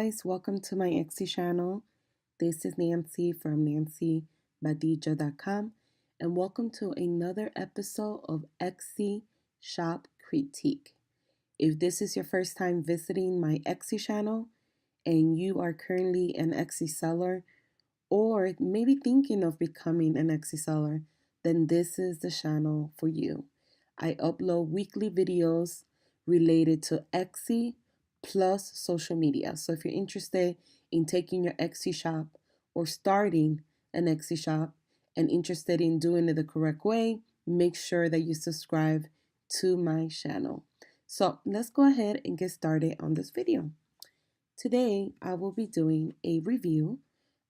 guys, welcome to my Etsy channel. This is Nancy from nancybadija.com and welcome to another episode of Etsy Shop Critique. If this is your first time visiting my Etsy channel and you are currently an Etsy seller or maybe thinking of becoming an Etsy seller, then this is the channel for you. I upload weekly videos related to Etsy plus social media. So if you're interested in taking your Etsy shop or starting an Etsy shop and interested in doing it the correct way, make sure that you subscribe to my channel. So let's go ahead and get started on this video. Today, I will be doing a review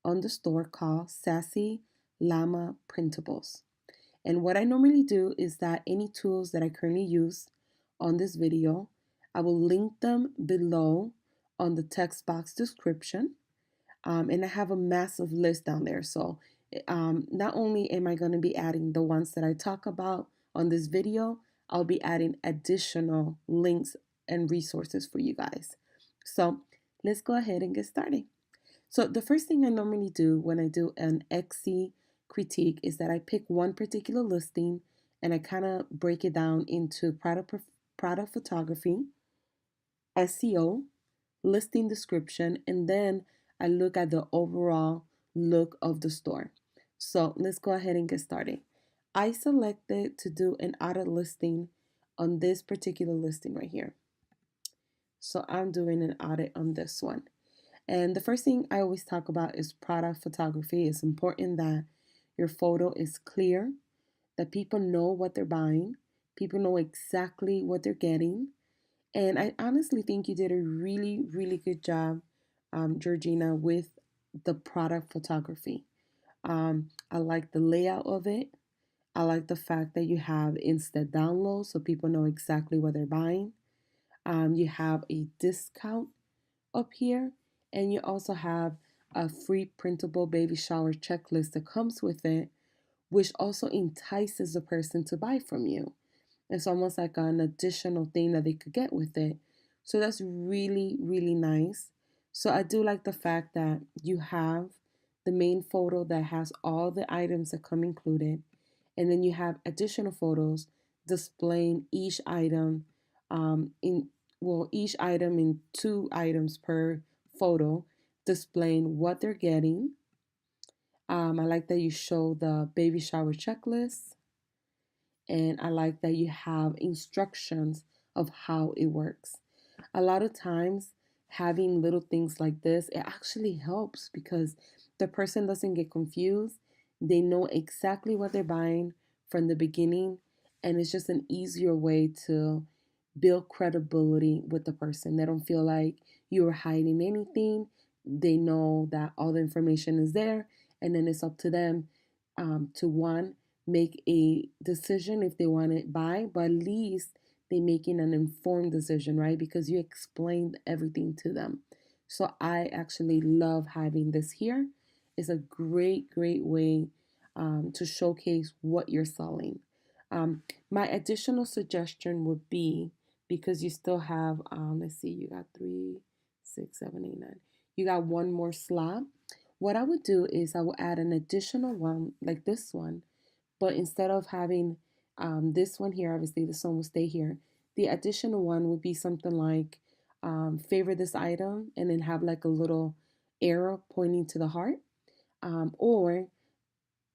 on the store called Sassy Llama Printables. And what I normally do is that any tools that I currently use on this video, I will link them below on the text box description. And I have a massive list down there. So not only am I going to be adding the ones that I talk about on this video, I'll be adding additional links and resources for you guys. So let's go ahead and get started. So the first thing I normally do when I do an Etsy critique is that I pick one particular listing and I kind of break it down into product photography, SEO, listing description, and then I look at the overall look of the store. So let's go ahead and get started. I selected to do an audit listing on this particular listing right here. So I'm doing an audit on this one. And the first thing I always talk about is product photography. It's important that your photo is clear, that people know what they're buying, people know exactly what they're getting. And I honestly think you did a really, really good job, Georgina, with the product photography. I like the layout of it. I like the fact that you have instant download so people know exactly what they're buying. You have a discount up here, and you also have a free printable baby shower checklist that comes with it, which also entices the person to buy from you. It's almost like an additional thing that they could get with it. So that's really, really nice. So I do like the fact that you have the main photo that has all the items that come included, and then you have additional photos displaying each item each item in 2 items per photo, displaying what they're getting. I like that you show the baby shower checklist, and I like that you have instructions of how it works. A lot of times, having little things like this, it actually helps because the person doesn't get confused. They know exactly what they're buying from the beginning, and it's just an easier way to build credibility with the person. They don't feel like you are hiding anything. They know that all the information is there, and then it's up to them to one, make a decision if they want to buy, but at least they making an informed decision, right? Because you explained everything to them. So I actually love having this here. It's a great, great way to showcase what you're selling. My additional suggestion would be, because you still have, let's see, you got 3, 6, 7, 8, 9. You got one more slot. What I would do is I will add an additional one like this one, but instead of having this one here, obviously this one will stay here. The additional one would be something like favor this item and then have like a little arrow pointing to the heart, or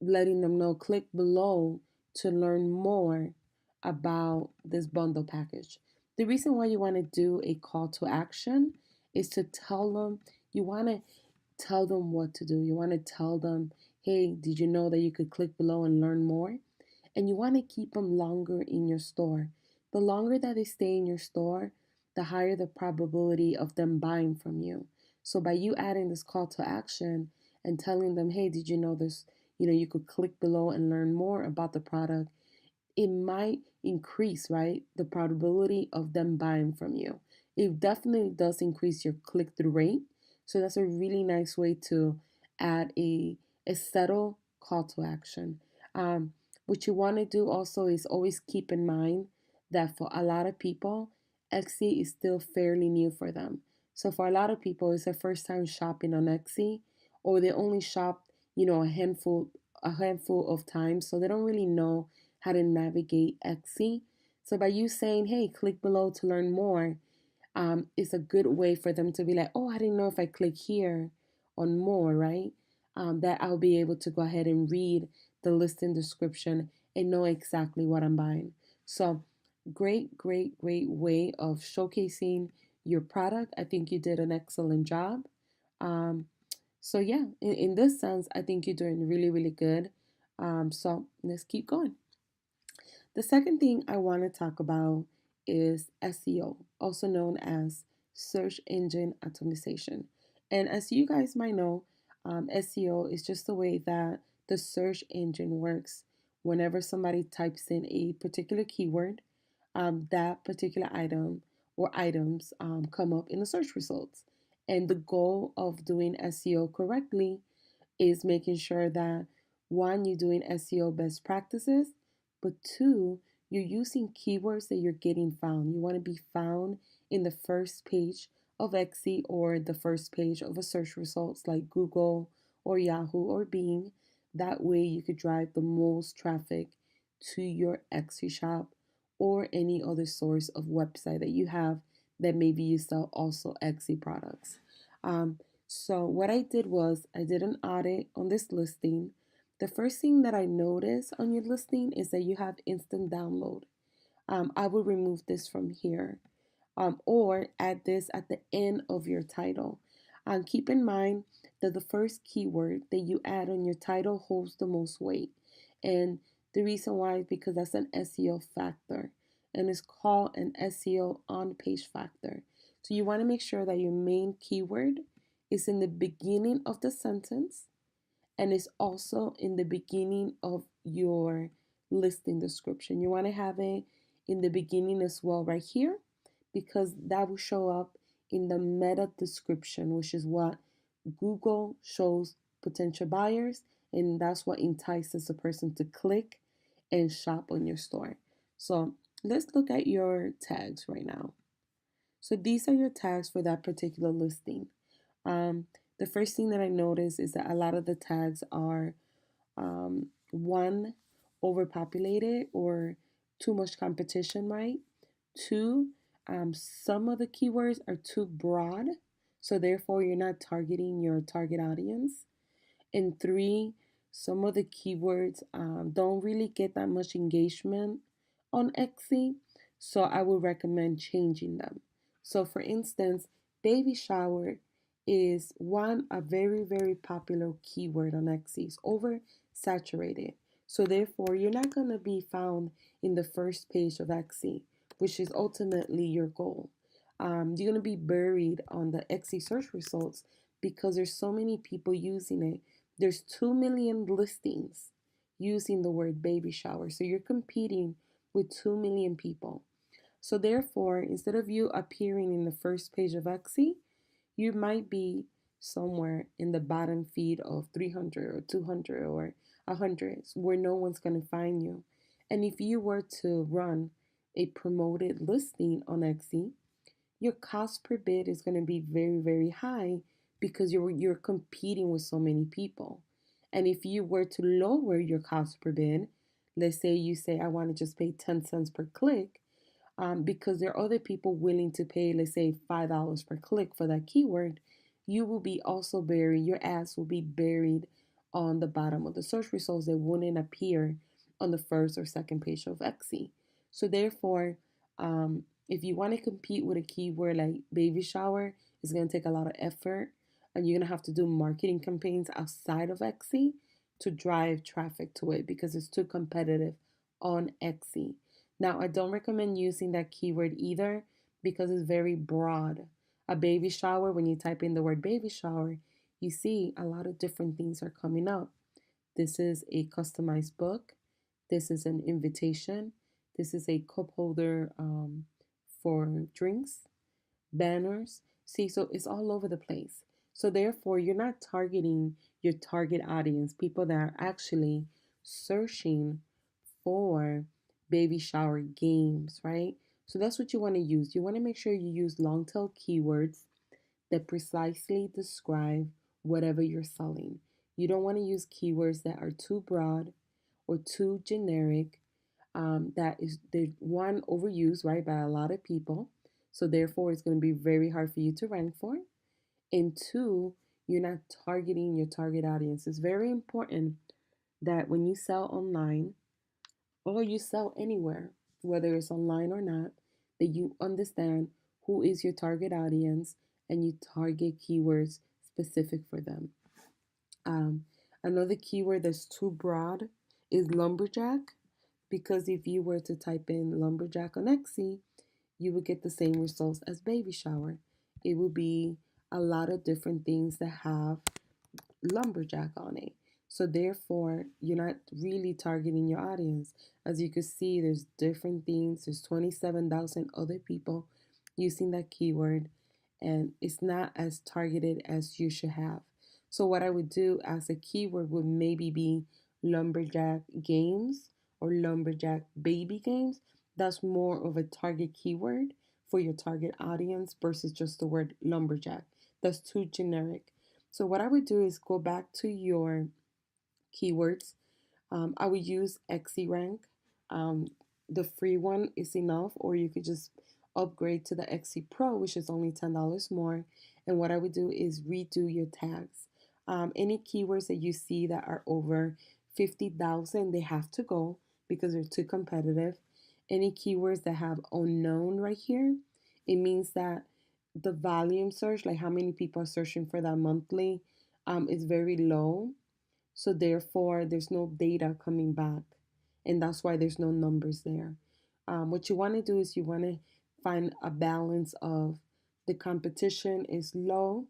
letting them know click below to learn more about this bundle package. The reason why you want to do a call to action is to tell them, you want to tell them what to do. You want to tell them, hey, did you know that you could click below and learn more? And you want to keep them longer in your store. The longer that they stay in your store, the higher the probability of them buying from you. So by you adding this call to action and telling them, hey, did you know this? You could click below and learn more about the product. It might increase, right, the probability of them buying from you. It definitely does increase your click-through rate. So that's a really nice way to add a subtle call to action. What you want to do also is always keep in mind that for a lot of people, Etsy is still fairly new for them. So for a lot of people, it's their first time shopping on Etsy, or they only shopped, a handful of times, so they don't really know how to navigate Etsy. So by you saying, "Hey, click below to learn more," it's a good way for them to be like, "Oh, I didn't know if I click here on more, right? That I'll be able to go ahead and read the listing description and know exactly what I'm buying." So, great, great, great way of showcasing your product. I think you did an excellent job. Um, so, yeah, in this sense, I think you're doing really, really good. So, let's keep going. The second thing I want to talk about is SEO, also known as search engine optimization. And as you guys might know, SEO is just the way that the search engine works. Whenever somebody types in a particular keyword, that particular item or items come up in the search results. And the goal of doing SEO correctly is making sure that one, you're doing SEO best practices, but two, you're using keywords that you're getting found. You want to be found in the first page of Etsy or the first page of a search results like Google or Yahoo or Bing. That way you could drive the most traffic to your Etsy shop or any other source of website that you have that maybe you sell also Etsy products. So what I did was I did an audit on this listing. The first thing that I noticed on your listing is that you have instant download. I will remove this from here, or add this at the end of your title. Keep in mind that the first keyword that you add on your title holds the most weight. And the reason why is because that's an SEO factor, and it's called an SEO on page factor. So you want to make sure that your main keyword is in the beginning of the sentence and is also in the beginning of your listing description. You want to have it in the beginning as well, right here, because that will show up in the meta description, which is what Google shows potential buyers, and that's what entices the person to click and shop on your store. So let's look at your tags right now. So these are your tags for that particular listing. Um, the first thing that I notice is that a lot of the tags are one, overpopulated or too much competition, right? Two, some of the keywords are too broad, so therefore you're not targeting your target audience. And three, some of the keywords don't really get that much engagement on Etsy, so I would recommend changing them. So, for instance, baby shower is a very, very popular keyword on Etsy. It's oversaturated. So, therefore, you're not going to be found in the first page of Etsy, which is ultimately your goal. You're going to be buried on the Etsy search results because there's so many people using it. There's 2 million listings using the word baby shower. So you're competing with 2 million people. So therefore, instead of you appearing in the first page of Etsy, you might be somewhere in the bottom feed of 300 or 200 or 100 where no one's going to find you. And if you were to run a promoted listing on Etsy, your cost per bid is going to be very, very high because you're competing with so many people. And if you were to lower your cost per bid, let's say you say I want to just pay 10 cents per click, because there are other people willing to pay, let's say, $5 per click for that keyword, you will be also buried, your ads will be buried on the bottom of the search results. They wouldn't appear on the first or second page of Etsy. So therefore, if you want to compete with a keyword like baby shower, it's going to take a lot of effort, and you're going to have to do marketing campaigns outside of Etsy to drive traffic to it because it's too competitive on Etsy. Now, I don't recommend using that keyword either because it's very broad. A baby shower, when you type in the word baby shower, you see a lot of different things are coming up. This is a customized book. This is an invitation. This is a cup holder for drinks, banners. See, so it's all over the place. So therefore, you're not targeting your target audience, people that are actually searching for baby shower games, right? So that's what you want to use. You want to make sure you use long tail keywords that precisely describe whatever you're selling. You don't want to use keywords that are too broad or too generic. That is the one overused, right, by a lot of people. So therefore, it's going to be very hard for you to rank for. And two, you're not targeting your target audience. It's very important that when you sell online or you sell anywhere, whether it's online or not, that you understand who is your target audience and you target keywords specific for them. Um, Another keyword that's too broad is lumberjack, because if you were to type in lumberjack on Etsy, you would get the same results as baby shower. It will be a lot of different things that have lumberjack on it. So therefore, you're not really targeting your audience. As you can see, there's different things. There's 27,000 other people using that keyword, and it's not as targeted as you should have. So what I would do as a keyword would maybe be lumberjack games or lumberjack baby games. That's more of a target keyword for your target audience versus just the word lumberjack. That's too generic. So what I would do is go back to your keywords. I would use XC Um, the free one is enough, or you could just upgrade to the XC Pro, which is only $10 more. And what I would do is redo your tags. Any keywords that you see that are over 50,000, they have to go because they're too competitive. Any keywords that have unknown right here, it means that the volume search, like how many people are searching for that monthly, is very low. So therefore, there's no data coming back, and that's why there's no numbers there. What you want to do is you want to find a balance of the competition is low,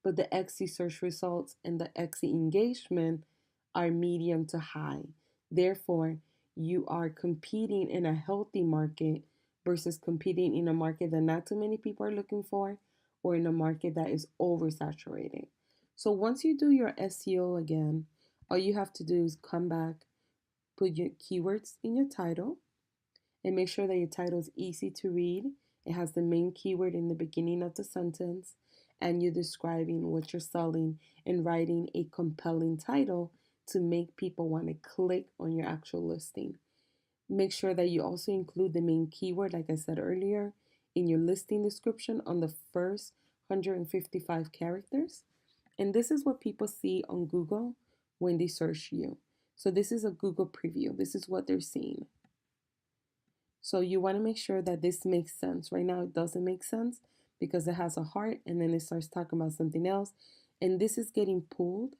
but the XC search results and the XC engagement are medium to high. Therefore, you are competing in a healthy market versus competing in a market that not too many people are looking for, or in a market that is oversaturated. So once you do your SEO again, all you have to do is come back, put your keywords in your title, and make sure that your title is easy to read. It has the main keyword in the beginning of the sentence, and you're describing what you're selling and writing a compelling title to make people want to click on your actual listing. Make sure that you also include the main keyword, like I said earlier, in your listing description on the first 155 characters. And this is what people see on Google when they search you. So this is a Google preview. This is what they're seeing. So you want to make sure that this makes sense. Right now it doesn't make sense because it has a heart and then it starts talking about something else. And this is getting pulled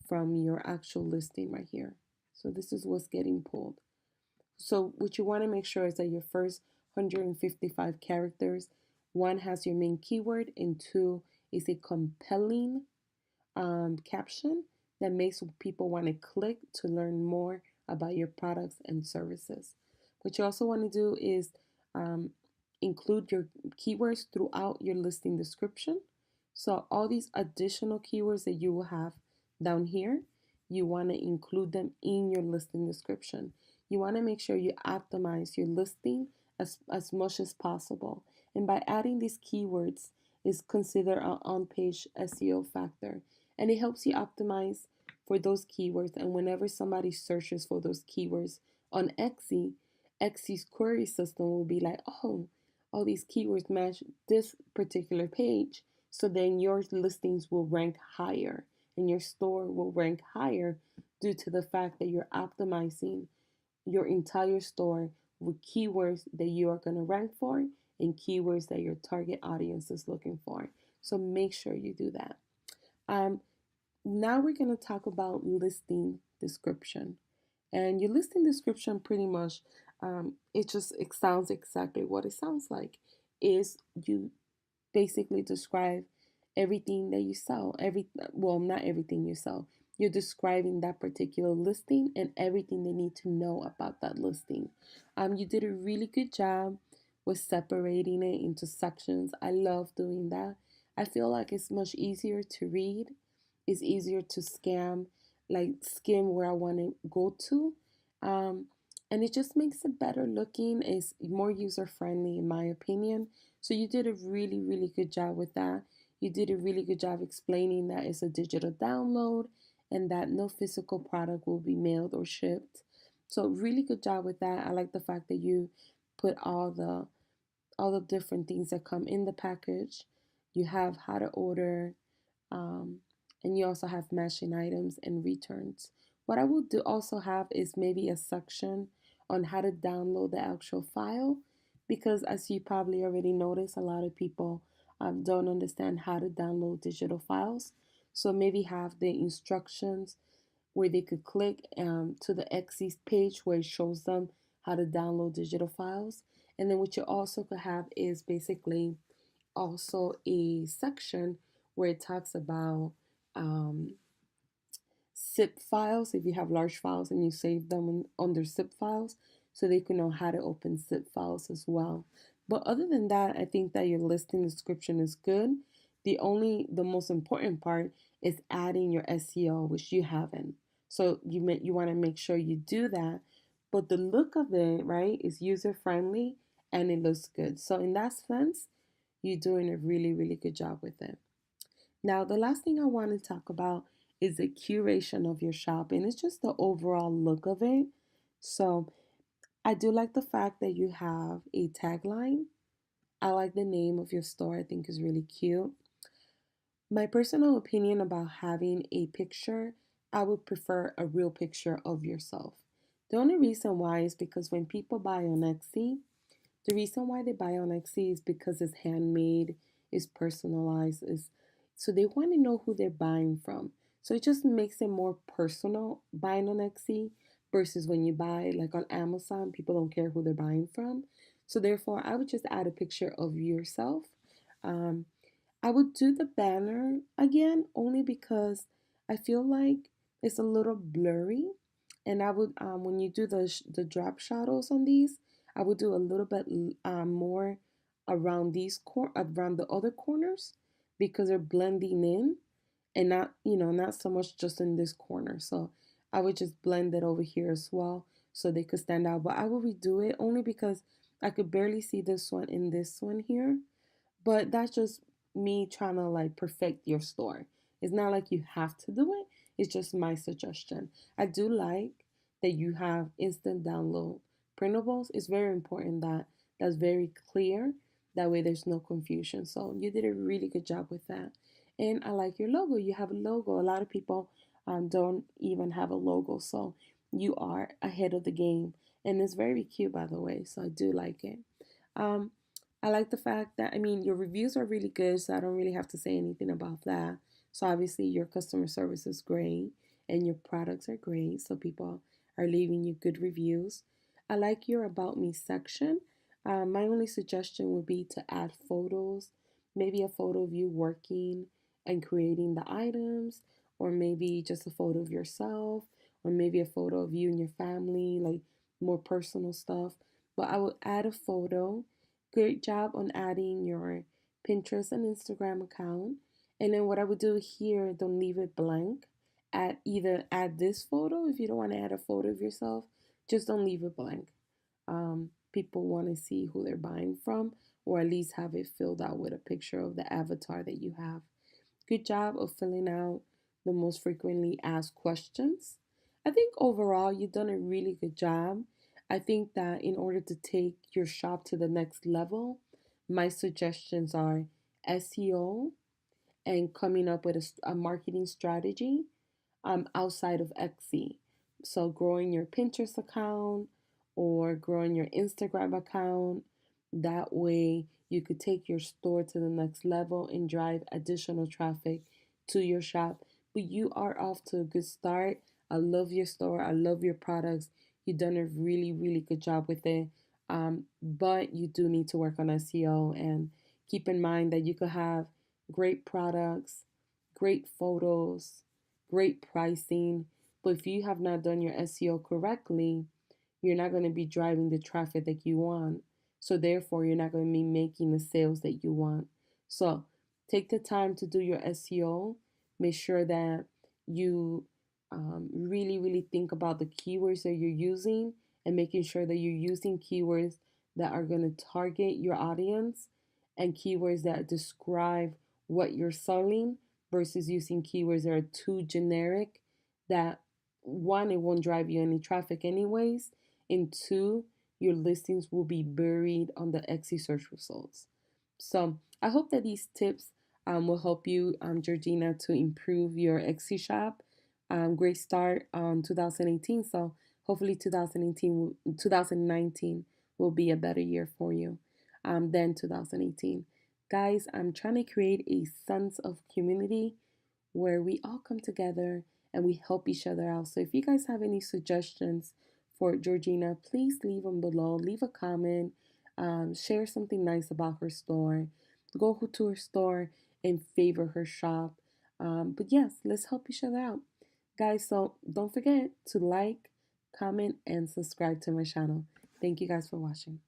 from your actual listing right here. So this is what's getting pulled. So what you want to make sure is that your first 155 characters, one has your main keyword and two is a compelling caption that makes people want to click to learn more about your products and services. What you also want to do is um, include your keywords throughout your listing description. So all these additional keywords that you will have down here, you want to include them in your listing description. You want to make sure you optimize your listing as much as possible. And by adding these keywords is considered an on-page SEO factor. And it helps you optimize for those keywords. And whenever somebody searches for those keywords on Etsy, Etsy's query system will be like, oh, all these keywords match this particular page. So then your listings will rank higher and your store will rank higher due to the fact that you're optimizing your entire store with keywords that you are going to rank for and keywords that your target audience is looking for. So make sure you do that. Um, Now we're going to talk about listing description. And your listing description pretty much, it sounds exactly what it sounds like. Is you basically describe everything that you sell. Well, not everything you sell. You're describing that particular listing and everything they need to know about that listing. You did a really good job with separating it into sections. I love doing that. I feel like it's much easier to read. It's easier to skim where I want to go to. Um, and it just makes it better looking. It's more user friendly, in my opinion. So you did a really, really good job with that. You did a really good job explaining that it's a digital download and that no physical product will be mailed or shipped. So really good job with that. I like the fact that you put all the different things that come in the package. You have how to order, um, and you also have matching items and returns. What I will do also have is maybe a section on how to download the actual file, because as you probably already noticed, a lot of people don't understand how to download digital files. So maybe have the instructions where they could click to the Etsy page where it shows them how to download digital files. And then what you also could have is basically also a section where it talks about um, zip files. If you have large files and you save them under zip files, so they can know how to open zip files as well. But other than that, I think that your listing description is good. The most important part is adding your SEO, which you haven't. So you want to make sure you do that. But the look of it, right, is user friendly and it looks good. So in that sense, you're doing a really, really good job with it. Now, the last thing I want to talk about is the curation of your shop, and it's just the overall look of it. So, I do like the fact that you have a tagline. I like the name of your store, I think is really cute. My personal opinion about having a picture, I would prefer a real picture of yourself. The only reason why is because when people buy on Etsy, the reason why they buy on Etsy is because it's handmade, it's personalized, is so they want to know who they're buying from. So it just makes it more personal buying on Etsy versus when you buy like on Amazon, people don't care who they're buying from. So therefore, I would just add a picture of yourself. Um, I would do the banner again only because I feel like it's a little blurry, and I would when you do the drop shadows on these, I would do a little bit more around around the other corners because they're blending in and not so much just in this corner. So I would just blend it over here as well so they could stand out. But I will redo it only because I could barely see this one in this one here, but that's just me trying to like perfect your store. It's not like you have to do it, it's just my suggestion. I do like that you have instant download printables. It's very important that that's very clear. That way there's no confusion. So you did a really good job with that. And I like your logo. You have a logo. A lot of people don't even have a logo. So you are ahead of the game. And it's very cute, by the way. So I do like it. Um, I like the fact that, I mean, your reviews are really good, so I don't really have to say anything about that. So obviously, your customer service is great and your products are great, so people are leaving you good reviews. I like your About Me section. My only suggestion would be to add photos, maybe a photo of you working and creating the items, or maybe just a photo of yourself, or maybe a photo of you and your family, like more personal stuff. But I would add a photo. Great job on adding your Pinterest and Instagram account. And then what I would do here, don't leave it blank. Add this photo if you don't want to add a photo of yourself. Just don't leave it blank. People want to see who they're buying from, or at least have it filled out with a picture of the avatar that you have. Good job of filling out the most frequently asked questions. I think overall you've done a really good job. I think that in order to take your shop to the next level, my suggestions are SEO and coming up with a marketing strategy outside of Etsy. So growing your Pinterest account or growing your Instagram account. That way you could take your store to the next level and drive additional traffic to your shop. But you are off to a good start. I love your store. I love your products. You've done a really, really good job with it. But you do need to work on SEO and keep in mind that you could have great products, great photos, great pricing. But if you have not done your SEO correctly, you're not going to be driving the traffic that you want. So, therefore, you're not going to be making the sales that you want. So, take the time to do your SEO. Make sure that you really, really think about the keywords that you're using and making sure that you're using keywords that are going to target your audience and keywords that describe what you're selling versus using keywords that are too generic that one, it won't drive you any traffic anyways, and two, your listings will be buried on the Etsy search results. So I hope that these tips will help you, Georgina, to improve your Etsy shop. Great start on 2018. So hopefully 2019 will be a better year for you than 2018. Guys, I'm trying to create a sense of community where we all come together and we help each other out. So if you guys have any suggestions for Georgina, please leave them below. Leave a comment, share something nice about her store, go to her store and favor her shop. But yes, let's help each other out. Guys, so don't forget to like, comment, and subscribe to my channel. Thank you guys for watching.